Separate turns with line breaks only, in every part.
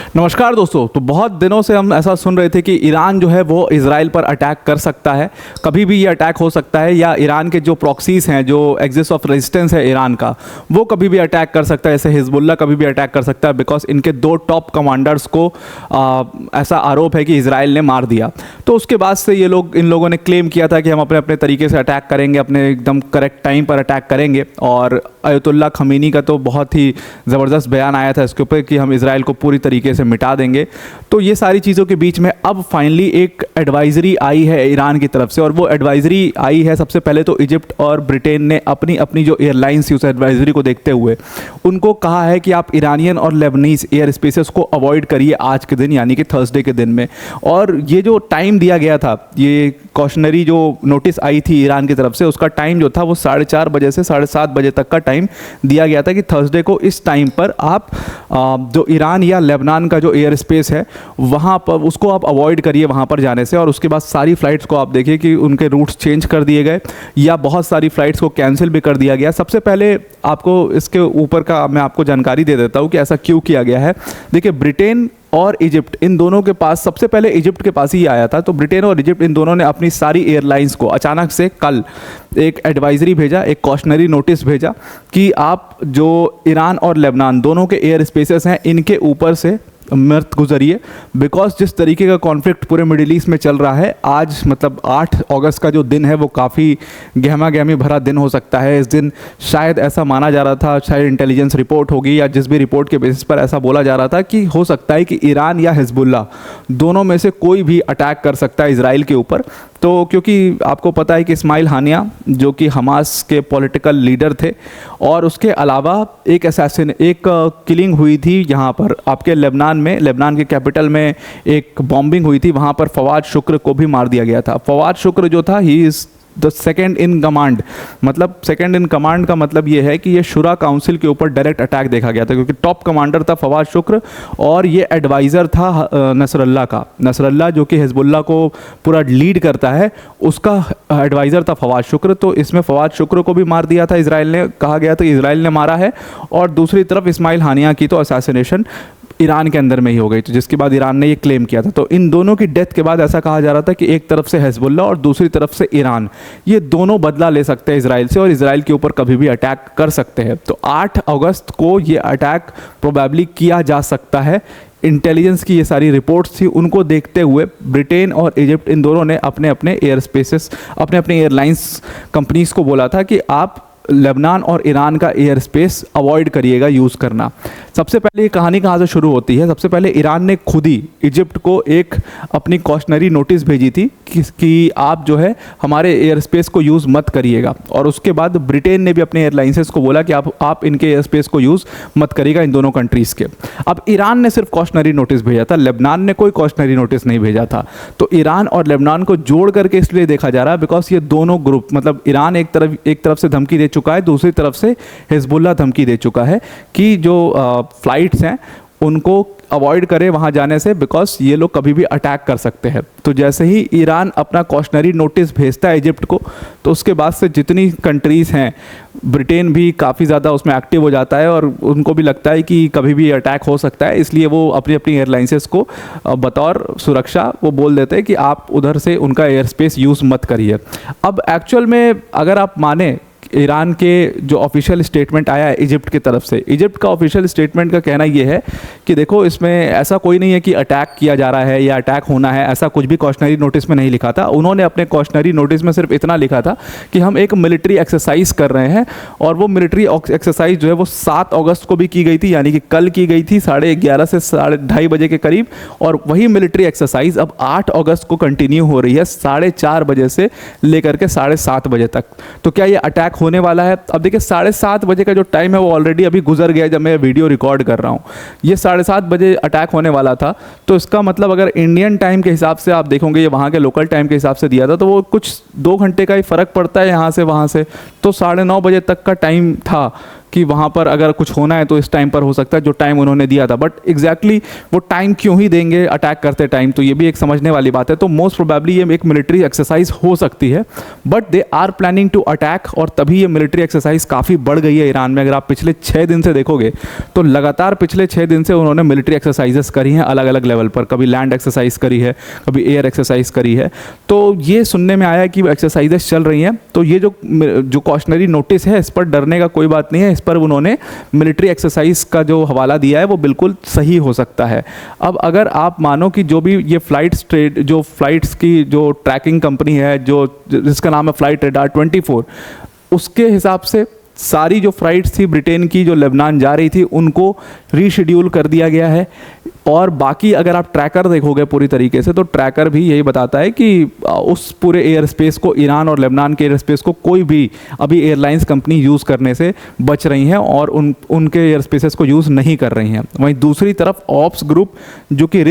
नमस्कार दोस्तों। तो बहुत दिनों से हम ऐसा सुन रहे थे कि ईरान जो है वो इजराइल पर अटैक कर सकता है, कभी भी ये अटैक हो सकता है, या ईरान के जो प्रॉक्सीज हैं, जो एक्सिस ऑफ रेजिस्टेंस है ईरान का, वो कभी भी अटैक कर सकता है। जैसे हिजबुल्ला कभी भी अटैक कर सकता है, बिकॉज इनके दो टॉप कमांडर्स को ऐसा आरोप है कि इजराइल ने मार दिया। तो उसके बाद से इन लोगों ने क्लेम किया था कि हम अपने अपने तरीके से अटैक करेंगे, अपने एकदम करेक्ट टाइम पर अटैक करेंगे। और अयतुल्ला खमीनी का तो बहुत ही ज़बरदस्त बयान आया था इसके ऊपर कि हम इजराइल को पूरी तरीके से मिटा देंगे। तो ये सारी चीज़ों के बीच में अब फाइनली एक एडवाइजरी आई है ईरान की तरफ से, और वो एडवाइजरी आई है सबसे पहले तो इजिप्ट और ब्रिटेन ने अपनी अपनी जो एयरलाइंस थी उस एडवाइजरी को देखते हुए उनको कहा है कि आप ईरानियन और लेबनीज एयर स्पेसेस को अवॉइड करिए आज के दिन, यानी कि थर्सडे के दिन में। और ये जो टाइम दिया गया था, ये कॉशनरी जो नोटिस आई थी ईरान की तरफ से, उसका टाइम जो था वो 4:30 बजे से 7:30 बजे तक का टाइम दिया गया था कि थर्सडे को इस टाइम पर आप जो ईरान या लेबनान का जो एयर स्पेस है वहाँ पर उसको आप अवॉइड करिए वहाँ पर जाने से। और उसके बाद सारी फ़्लाइट्स को आप देखिए कि उनके रूट्स चेंज कर दिए गए या बहुत सारी फ़्लाइट्स को कैंसिल भी कर दिया गया। सबसे पहले आपको इसके ऊपर का मैं आपको जानकारी दे देता हूँ कि ऐसा क्यों किया गया है। देखिए, ब्रिटेन और इजिप्ट, इन दोनों के पास, सबसे पहले इजिप्ट के पास ही आया था, तो ब्रिटेन और इजिप्ट इन दोनों ने अपनी सारी एयरलाइंस को अचानक से कल एक एडवाइजरी भेजा, एक कॉशनरी नोटिस भेजा कि आप जो ईरान और लेबनान दोनों के एयर स्पेसेस हैं इनके ऊपर से मत गुजरिए। बिकॉज जिस तरीके का कॉन्फ्लिक्ट पूरे मिडिल ईस्ट में चल रहा है, आज मतलब 8 अगस्त का जो दिन है वो काफ़ी गहमा गहमी भरा दिन हो सकता है। इस दिन शायद ऐसा माना जा रहा था, शायद इंटेलिजेंस रिपोर्ट होगी या जिस भी रिपोर्ट के बेसिस पर ऐसा बोला जा रहा था कि हो सकता है कि ईरान या हिजबुल्ला दोनों में से कोई भी अटैक कर सकता है इजराइल के ऊपर। तो क्योंकि आपको पता है कि इस्माइल हानिया जो कि हमास के पॉलिटिकल लीडर थे, और उसके अलावा एक किलिंग हुई थी यहाँ पर आपके लेबनान के कैपिटल में एक बॉम्बिंग हुई थी, वहाँ पर फवाद शुक्र को भी मार दिया गया था। फवाद शुक्र जो था, he is the second in command. मतलब सेकेंड इन कमांड का मतलब ये है कि ये शुरा काउंसिल के ऊपर डायरेक्ट अटैक देखा गया था, क्योंकि टॉप कमांडर था फवाद शुक्र और ये एडवाइज़र था नसरल्ला का। नसरल्ला जो कि हिजबुल्ला को पूरा लीड करता है, उसका एडवाइज़र था फवाद शुक्र। तो इसमें फवाद शुक्र को भी मार दिया था इजराइल ने, कहा गया था इजराइल ने मारा है। और दूसरी तरफ इस्माइल हानिया की तो असैसिनेशन ईरान के अंदर में ही हो गई, तो जिसके बाद ईरान ने ये क्लेम किया था। तो इन दोनों की डेथ के बाद ऐसा कहा जा रहा था कि एक तरफ से हिजबुल्ला और दूसरी तरफ से ईरान, ये दोनों बदला ले सकते हैं इजराइल से और इजराइल के ऊपर कभी भी अटैक कर सकते हैं। तो 8 अगस्त को ये अटैक प्रोबेबली किया जा सकता है। इंटेलिजेंस की ये सारी रिपोर्ट्स थी, उनको देखते हुए ब्रिटेन और इजिप्ट इन दोनों ने अपने अपने एयर स्पेसेस, अपने अपने एयरलाइंस कंपनीज को बोला था कि आप लेबनान और ईरान का एयर स्पेस अवॉइड करिएगा यूज़ करना। सबसे पहले ये कहानी कहाँ से शुरू होती है? सबसे पहले ईरान ने खुद ही इजिप्ट को एक अपनी कॉशनरी नोटिस भेजी थी कि आप जो है हमारे एयर स्पेस को यूज़ मत करिएगा। और उसके बाद ब्रिटेन ने भी अपने एयरलाइंसेस को बोला कि आप इनके एयर स्पेस को यूज़ मत करिएगा, इन दोनों कंट्रीज़ के। अब ईरान ने सिर्फ कॉशनरी नोटिस भेजा था, लेबनान ने कोई कॉशनरी नोटिस नहीं भेजा था। तो ईरान और लेबनान को जोड़ करके इसलिए देखा जा रहा है बिकॉज ये दोनों ग्रुप, मतलब ईरान एक तरफ से धमकी दे चुका है, दूसरी तरफ से हिजबुल्ला धमकी दे चुका है कि जो फ्लाइट्स हैं उनको अवॉइड करें वहाँ जाने से, बिकॉज ये लोग कभी भी अटैक कर सकते हैं। तो जैसे ही ईरान अपना कॉशनरी नोटिस भेजता है इजिप्ट को, तो उसके बाद से जितनी कंट्रीज़ हैं, ब्रिटेन भी काफ़ी ज़्यादा उसमें एक्टिव हो जाता है और उनको भी लगता है कि कभी भी अटैक हो सकता है, इसलिए वो अपनी अपनी एयरलाइंसेस को बतौर सुरक्षा वो बोल देते हैं कि आप उधर से उनका एयर स्पेस यूज़ मत करिए। अब एक्चुअल में अगर आप माने, ईरान के जो ऑफिशियल स्टेटमेंट आया है इजिप्ट की तरफ से, इजिप्ट का ऑफिशियल स्टेटमेंट का कहना ये है कि देखो, इसमें ऐसा कोई नहीं है कि अटैक किया जा रहा है या अटैक होना है, ऐसा कुछ भी कॉशनरी नोटिस में नहीं लिखा था। उन्होंने अपने कॉशनरी नोटिस में सिर्फ इतना लिखा था कि हम एक मिलिट्री एक्सरसाइज कर रहे हैं, और वो मिलिट्री एक्सरसाइज जो है वो 7 अगस्त को भी की गई थी, यानी कि कल की गई थी 11:30 से 2:30 बजे के करीब। और वही मिलिट्री एक्सरसाइज अब 8 अगस्त को कंटिन्यू हो रही है 4:30 बजे से लेकर के 7:30 बजे तक। तो क्या ये अटैक होने वाला है? अब देखिए, 7:30 बजे का जो टाइम है वो ऑलरेडी अभी गुजर गया जब मैं वीडियो रिकॉर्ड कर रहा हूँ। ये 7:30 बजे अटैक होने वाला था, तो इसका मतलब अगर इंडियन टाइम के हिसाब से आप देखोगे, ये वहाँ के लोकल टाइम के हिसाब से दिया था, तो वो कुछ 2 घंटे का ही फ़र्क पड़ता है यहाँ से वहाँ से। तो 9:30 बजे तक का टाइम था कि वहाँ पर अगर कुछ होना है तो इस टाइम पर हो सकता है, जो टाइम उन्होंने दिया था। बट एग्जैक्टली वो टाइम क्यों ही देंगे अटैक करते टाइम, तो ये भी एक समझने वाली बात है। तो मोस्ट प्रोबेबली ये एक मिलिट्री एक्सरसाइज हो सकती है, but they are planning to attack, और तभी ये मिलिट्री एक्सरसाइज काफ़ी बढ़ गई है ईरान में। अगर आप पिछले 6 दिन से देखोगे तो लगातार पिछले 6 दिन से उन्होंने मिलिट्री एक्सरसाइजेस करी हैं अलग अलग लेवल पर। कभी लैंड एक्सरसाइज करी है, कभी एयर एक्सरसाइज करी है। तो ये सुनने में आया है कि एक्सरसाइजेस चल रही हैं। तो ये जो कॉशनरी नोटिस है, इस पर डरने का कोई बात नहीं है। इस पर उन्होंने मिलिट्री एक्सरसाइज का जो हवाला दिया है वो बिल्कुल सही हो सकता है। अब अगर आप मानो कि जो भी ये फ्लाइट्स की जो ट्रैकिंग कंपनी है, जिसका नाम है फ्लाइट रेडार 24, उसके हिसाब से सारी जो फ्लाइट्स थी ब्रिटेन की जो लेबनान जा रही थी उनको रीशेड्यूल कर दिया गया है। और बाकी अगर आप ट्रैकर देखोगे पूरी तरीके से, तो ट्रैकर भी यही बताता है कि उस पूरे एयर स्पेस को, ईरान और लेबनान के एयर स्पेस को कोई भी अभी एयरलाइंस कंपनी यूज़ करने से बच रही हैं और उनके एयर स्पेसेस को यूज़ नहीं कर रही हैं। वहीं दूसरी तरफ ऑप्स ग्रुप, जो कि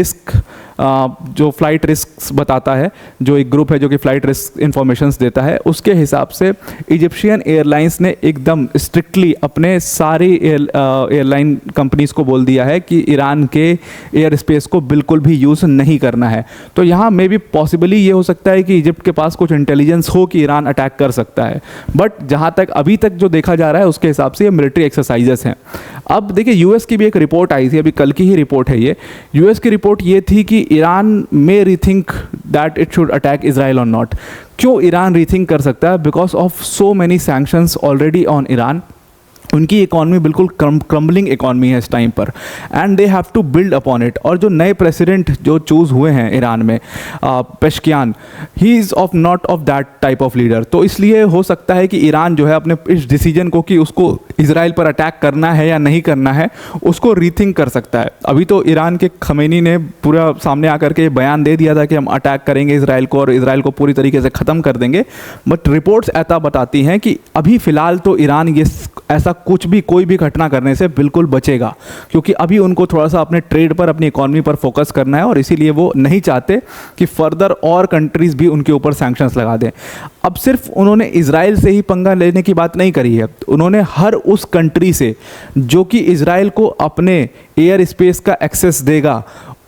जो फ्लाइट रिस्क बताता है, जो एक ग्रुप है जो कि फ्लाइट रिस्क इंफॉर्मेशंस देता है, उसके हिसाब से इजिप्शियन एयरलाइंस ने एकदम स्ट्रिक्टली अपने सारी एयरलाइन कंपनीज को बोल दिया है कि ईरान के एयर स्पेस को बिल्कुल भी यूज़ नहीं करना है। तो यहाँ मे भी पॉसिबली ये हो सकता है कि इजिप्ट के पास कुछ इंटेलिजेंस हो कि ईरान अटैक कर सकता है, बट जहाँ तक अभी तक जो देखा जा रहा है उसके हिसाब से ये मिलिट्री एक्सरसाइजेस हैं। अब देखिए, यूएस की भी एक रिपोर्ट आई थी, अभी कल की ही रिपोर्ट है ये। यूएस की रिपोर्ट ये थी कि ईरान में rethink that it should attack Israel और नॉट। क्यों ईरान रीथिंक कर सकता है? Because of so many sanctions already on Iran. उनकी इकॉनमी बिल्कुल क्रम्बलिंग इकॉनमी है इस टाइम पर, and they have to build upon it. और जो नए प्रेसिडेंट जो चूज़ हुए हैं ईरान में, Pezeshkian, he is of not of that type of leader. तो इसलिए हो सकता है कि ईरान जो है अपने इस डिसीजन को कि उसको इजराइल पर अटैक करना है या नहीं करना है, उसको रीथिंक कर सकता है। अभी तो ईरान के खमेनी ने पूरा सामने आकर के बयान दे दिया था कि हम अटैक करेंगे इजराइल को और इजराइल को पूरी तरीके से ख़त्म कर देंगे। बट रिपोर्ट्स ऐसा बताती हैं कि अभी फ़िलहाल तो ईरान ये ऐसा कोई भी घटना करने से बिल्कुल बचेगा, क्योंकि अभी उनको थोड़ा सा अपने ट्रेड पर, अपनी इकॉनमी पर फोकस करना है, और इसीलिए वो नहीं चाहते कि फर्दर और कंट्रीज़ भी उनके ऊपर सैंक्शंस लगा दें। अब सिर्फ उन्होंने इजराइल से ही पंगा लेने की बात नहीं करी है, उन्होंने हर उस कंट्री से जो कि इजराइल को अपने एयर स्पेस का एक्सेस देगा,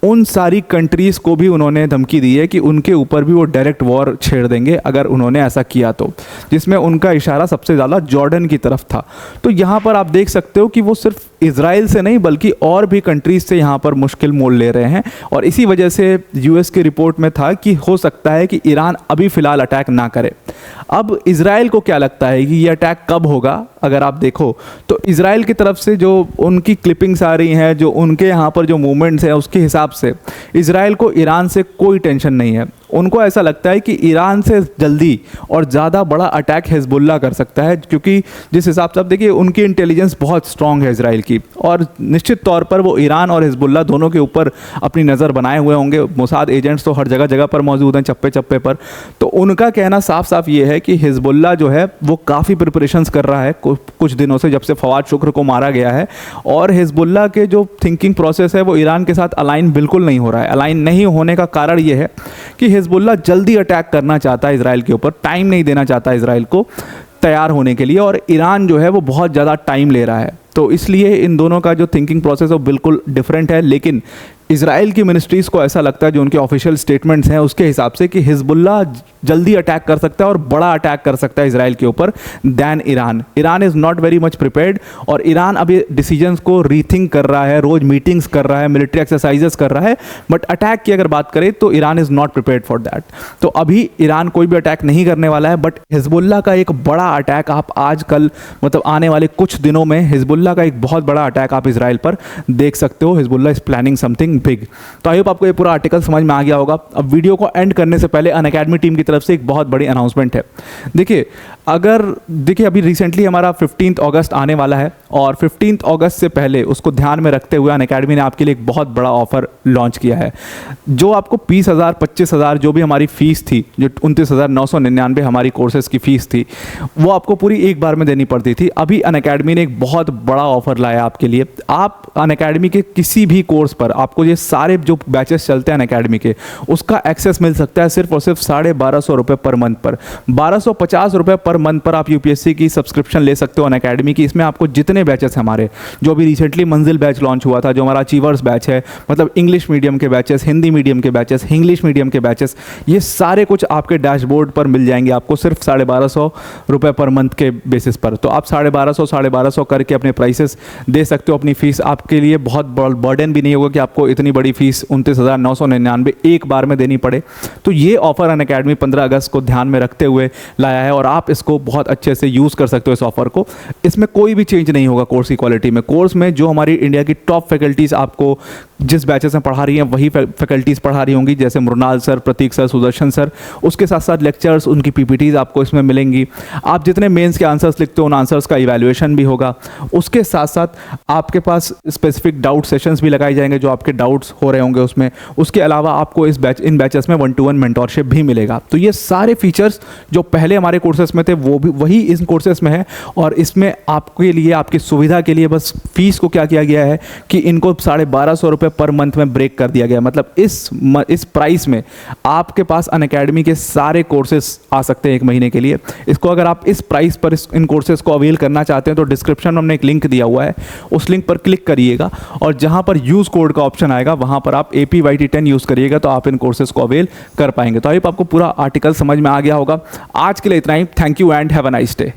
उन सारी कंट्रीज़ को भी उन्होंने धमकी दी है कि उनके ऊपर भी वो डायरेक्ट वॉर छेड़ देंगे अगर उन्होंने ऐसा किया तो, जिसमें उनका इशारा सबसे ज़्यादा जॉर्डन की तरफ था। तो यहाँ पर आप देख सकते हो कि वो सिर्फ इजराइल से नहीं बल्कि और भी कंट्रीज़ से यहाँ पर मुश्किल मोल ले रहे हैं। और इसी वजह से यूएस की रिपोर्ट में था कि हो सकता है कि ईरान अभी फ़िलहाल अटैक ना करे। अब इजराइल को क्या लगता है कि ये अटैक कब होगा? अगर आप देखो तो इजराइल की तरफ से जो उनकी क्लिपिंग्स आ रही हैं, जो उनके यहाँ पर जो मूवमेंट्स हैं, उसके हिसाब से इजराइल को ईरान से कोई टेंशन नहीं है। उनको ऐसा लगता है कि ईरान से जल्दी और ज़्यादा बड़ा अटैक हिजबुल्लाह कर सकता है, क्योंकि जिस हिसाब से आप देखिए उनकी इंटेलिजेंस बहुत स्ट्रांग है इजराइल की, और निश्चित तौर पर वो ईरान और हिजबुल्लाह दोनों के ऊपर अपनी नज़र बनाए हुए होंगे। मोसाद एजेंट्स तो हर जगह जगह पर मौजूद हैं, चप्पे चप्पे पर। तो उनका कहना साफ साफ ये है कि हिजबुल्लाह जो है वो काफ़ी प्रिपरेशंस कर रहा है कुछ दिनों से, जब से फवाद शुक्र को मारा गया है। और हिजबुल्लाह के जो थिंकिंग प्रोसेस है वो ईरान के साथ अलाइन बिल्कुल नहीं हो रहा है। अलाइन नहीं होने का कारण ये है कि हिजबुल्लाह जल्दी अटैक करना चाहता है इजराइल के ऊपर, टाइम नहीं देना चाहता इजराइल को तैयार होने के लिए, और ईरान जो है वो बहुत ज़्यादा टाइम ले रहा है। तो इसलिए इन दोनों का जो थिंकिंग प्रोसेस है वो बिल्कुल डिफरेंट है। लेकिन इजराइल की मिनिस्ट्रीज़ को ऐसा लगता है, जो उनके ऑफिशियल स्टेटमेंट्स हैं उसके हिसाब से, कि हिजबुल्लाह जल्दी अटैक कर सकता है और बड़ा अटैक कर सकता है इजराइल के ऊपर than Iran. Iran is not very much prepared, और ईरान अभी डिसीजंस को रीथिंक कर रहा है, रोज़ मीटिंग्स कर रहा है, मिलिट्री एक्सरसाइजेस कर रहा है। बट अटैक की अगर बात करें तो Iran is not prepared for that. तो अभी ईरान कोई भी अटैक नहीं करने वाला है। बट हिजबुल्लाह का एक बड़ा अटैक आप आज कल मतलब आने वाले कुछ दिनों में हिजबुल्लाह का एक बहुत बड़ा अटैक आप इजराइल पर देख सकते हो। Hezbollah is planning something big. तो आई होप आपको ये पूरा आर्टिकल समझ में आ गया होगा। अब वीडियो को एंड करने से पहले अनअकैडमी टीम की तरफ से एक बहुत बड़ी अनाउंसमेंट है। देखिए अभी रिसेंटली हमारा 15 अगस्त आने वाला है, और 15 अगस्त से पहले उसको ध्यान में रखते हुए अनअकैडमी ने आपके लिए एक बहुत बड़ा ऑफर लॉन्च किया है। जो आपको 20,000 25,000 जो भी हमारी फ़ीस थी, जो 29,999 हमारी कोर्सेज़ की फ़ीस थी, वो आपको पूरी एक बार में देनी पड़ती थी। अभी अनअकैडमी ने एक बहुत बड़ा ऑफर लाया आपके लिए। आप अनअकैडमी के किसी भी कोर्स पर आपको ये सारे जो बैचेस चलते हैं अनअकैडमी के, उसका एक्सेस मिल सकता है सिर्फ और सिर्फ 1250 रुपये पर मंथ पर। 1250 रुपये पर पर मंथ पर आप यूपीएससी की सब्सक्रिप्शन ले सकते हो अनअकैडमी की। इसमें आपको जितने बैचेस हैं हमारे, जो भी रिसेंटली मंजिल बैच लॉन्च हुआ था, जो हमारा अचीवर्स बैच है, मतलब इंग्लिश मीडियम के बैचेस, हिंदी मीडियम के बैचेस, इंग्लिश मीडियम के बैचेस, ये सारे कुछ आपके डैशबोर्ड पर मिल जाएंगे आपको सिर्फ 1250 रुपये पर मंथ के बेसिस पर। तो आप 1250 करके अपने प्राइसेस दे सकते हो। अपनी फ़ीस आपके लिए बहुत बर्डन भी नहीं होगा कि आपको इतनी बड़ी फ़ीस 29,999 एक बार में देनी पड़े। तो ये ऑफ़र अनअकैडमी 15 अगस्त को ध्यान में रखते हुए लाया है और आप इसको बहुत अच्छे से यूज़ कर सकते हो इस ऑफ़र को। इसमें कोई भी चेंज नहीं होगा कोर्स की क्वालिटी में। कोर्स में जो हमारी इंडिया की टॉप फैकल्टीज़ आपको जिस बैचेस में पढ़ा रही हैं वही फैकल्टीज़ पढ़ा रही होंगी, जैसे मृणाल सर, प्रतीक सर, सुदर्शन सर। उसके साथ साथ लेक्चर्स, उनकी पीपीटीज़ आपको इसमें मिलेंगी। आप जितने मेंस के आंसर्स लिखते हो उन आंसर्स का इवैल्यूएशन भी होगा। उसके साथ साथ आपके पास स्पेसिफिक डाउट सेशंस भी लगाए जाएंगे जो आपके डाउट्स हो रहे होंगे उसमें। उसके अलावा आपको इन बैचेस में 1-to-1 मेंटोरशिप भी मिलेगा। तो ये सारे फीचर्स जो पहले हमारे कोर्सेस में थे वो भी वही इन कोर्सेस में है। और इसमें आपके लिए, आपकी सुविधा के लिए बस फीस को क्या किया गया है कि इनको 1250 रुपये पर मंथ में ब्रेक कर दिया गया। मतलब इस प्राइस में आपके पास अनअकैडमी के सारे कोर्सेस आ सकते हैं एक महीने के लिए। इसको अगर आप इस प्राइस पर इन कोर्सेज को अवेल करना चाहते हैं तो डिस्क्रिप्शन में हमने एक लिंक दिया हुआ है, उस लिंक पर क्लिक करिएगा और जहां पर यूज़ कोड का ऑप्शन आएगा वहां पर आप APYT10 यूज़ करिएगा तो आप इन कोर्सेज को अवेल कर पाएंगे। तो आई होप आपको पूरा आर्टिकल समझ में आ गया होगा। आज के लिए इतना ही। Thank you and have a nice day.